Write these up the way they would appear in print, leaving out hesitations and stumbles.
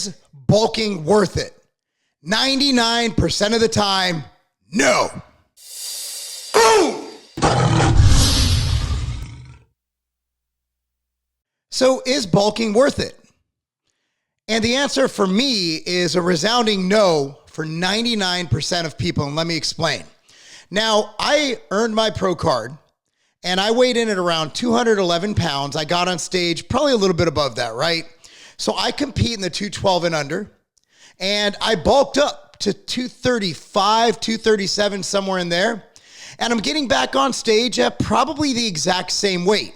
Is bulking worth it? 99% of the time, no. Boom! So is bulking worth it? And the answer for me is a resounding no for 99% of people, and let me explain. Now, I earned my pro card, and I weighed in at around 211 pounds. I got on stage probably a little bit above that, right? So I compete in the 212 and under, and I bulked up to 235, 237, somewhere in there, and I'm getting back on stage at probably the exact same weight.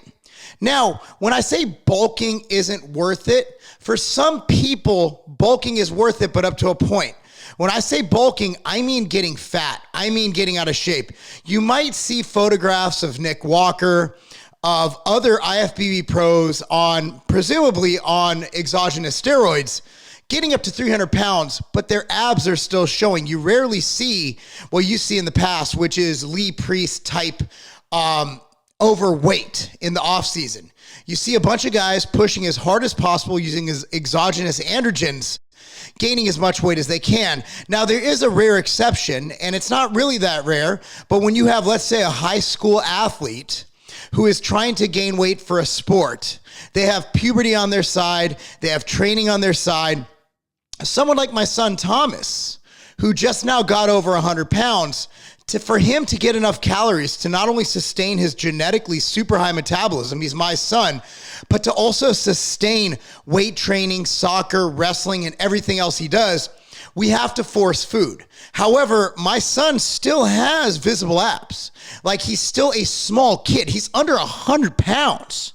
Now, when I say bulking isn't worth it, for some people, bulking is worth it, but up to a point. When I say bulking, I mean getting fat. I mean getting out of shape. You might see photographs of Nick Walker, of other IFBB pros presumably on exogenous steroids, getting up to 300 pounds, but their abs are still showing. You rarely see what you see in the past, which is Lee Priest type overweight in the off season. You see a bunch of guys pushing as hard as possible using his exogenous androgens, gaining as much weight as they can. Now, there is a rare exception, and it's not really that rare, but when you have, let's say, a high school athlete who is trying to gain weight for a sport, they have puberty on their side, they have training on their side. Someone like my son, Thomas, who just now got over 100 pounds, for him to get enough calories to not only sustain his genetically super high metabolism, he's my son, but to also sustain weight training, soccer, wrestling, and everything else he does, we have to force food. However, my son still has visible abs. Like, he's still a small kid. He's under 100 pounds.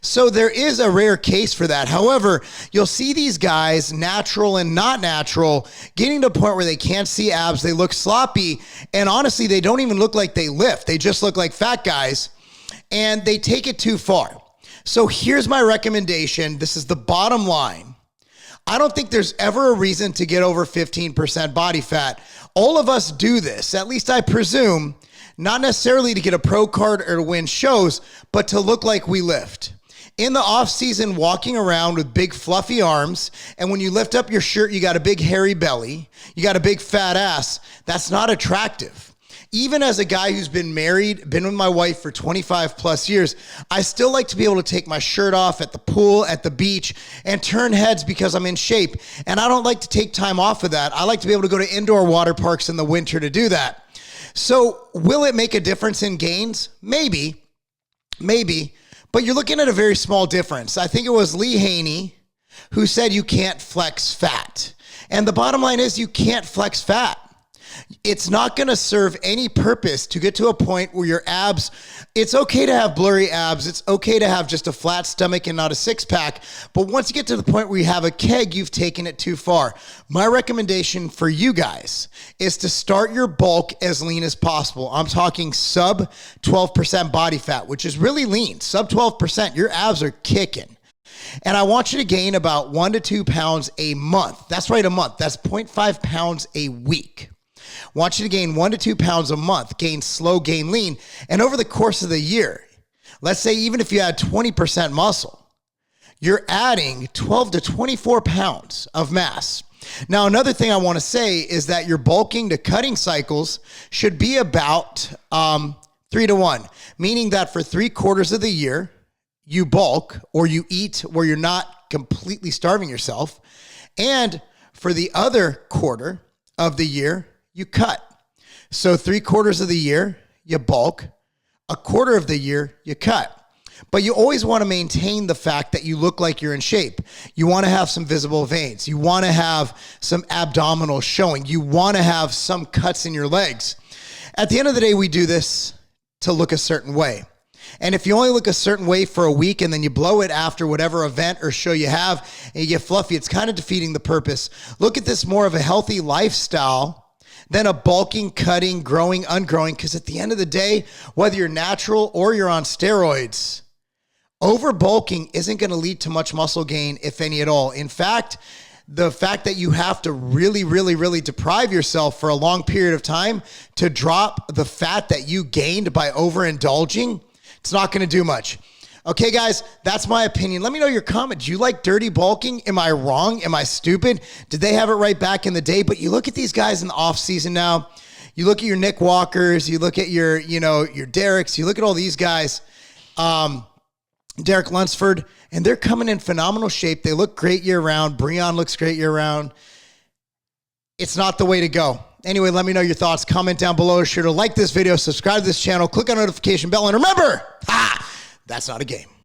So there is a rare case for that. However, you'll see these guys, natural and not natural, getting to a point where they can't see abs, they look sloppy, and honestly, they don't even look like they lift. They just look like fat guys, and they take it too far. So here's my recommendation. This is the bottom line. I don't think there's ever a reason to get over 15% body fat. All of us do this, at least I presume, not necessarily to get a pro card or to win shows, but to look like we lift. In the off season, walking around with big fluffy arms, and when you lift up your shirt, you got a big hairy belly, you got a big fat ass, that's not attractive. Even as a guy who's been married, been with my wife for 25 plus years, I still like to be able to take my shirt off at the pool, at the beach, and turn heads because I'm in shape. And I don't like to take time off of that. I like to be able to go to indoor water parks in the winter to do that. So will it make a difference in gains? Maybe. But you're looking at a very small difference. I think it was Lee Haney who said you can't flex fat. And the bottom line is you can't flex fat. It's not going to serve any purpose to get to a point where your abs, it's okay to have blurry abs. It's okay to have just a flat stomach and not a six pack. But once you get to the point where you have a keg, you've taken it too far. My recommendation for you guys is to start your bulk as lean as possible. I'm talking sub 12% body fat, which is really lean. Sub 12%, your abs are kicking. And I want you to gain about 1 to 2 pounds a month. That's right, a month. That's 0.5 pounds a week. Want you to gain 1 to 2 pounds a month, gain slow, gain lean. And over the course of the year, let's say even if you had 20% muscle, you're adding 12 to 24 pounds of mass. Now, another thing I want to say is that your bulking to cutting cycles should be about 3 to 1, meaning that for 3/4 of the year, you bulk or you eat where you're not completely starving yourself. And for the other quarter of the year, you cut. So 3/4 of the year, you bulk. A quarter of the year, you cut. But you always want to maintain the fact that you look like you're in shape. You want to have some visible veins. You want to have some abdominals showing. You want to have some cuts in your legs. At the end of the day, we do this to look a certain way. And if you only look a certain way for a week and then you blow it after whatever event or show you have and you get fluffy, it's kind of defeating the purpose. Look at this more of a healthy lifestyle than a bulking, cutting, growing, ungrowing, because at the end of the day, whether you're natural or you're on steroids, over bulking isn't going to lead to much muscle gain, if any at all. In fact, the fact that you have to really deprive yourself for a long period of time to drop the fat that you gained by overindulging, it's not going to do much. Okay, guys, that's my opinion. Let me know your comment. Do you like dirty bulking? Am I wrong? Am I stupid? Did they have it right back in the day? But you look at these guys in the off season now. You look at your Nick Walkers. You look at your Derricks. You look at all these guys. Derek Lunsford, and they're coming in phenomenal shape. They look great year round. Breon looks great year round. It's not the way to go. Anyway, let me know your thoughts. Comment down below. Be sure to like this video, subscribe to this channel, click on the notification bell, and remember, that's not a game.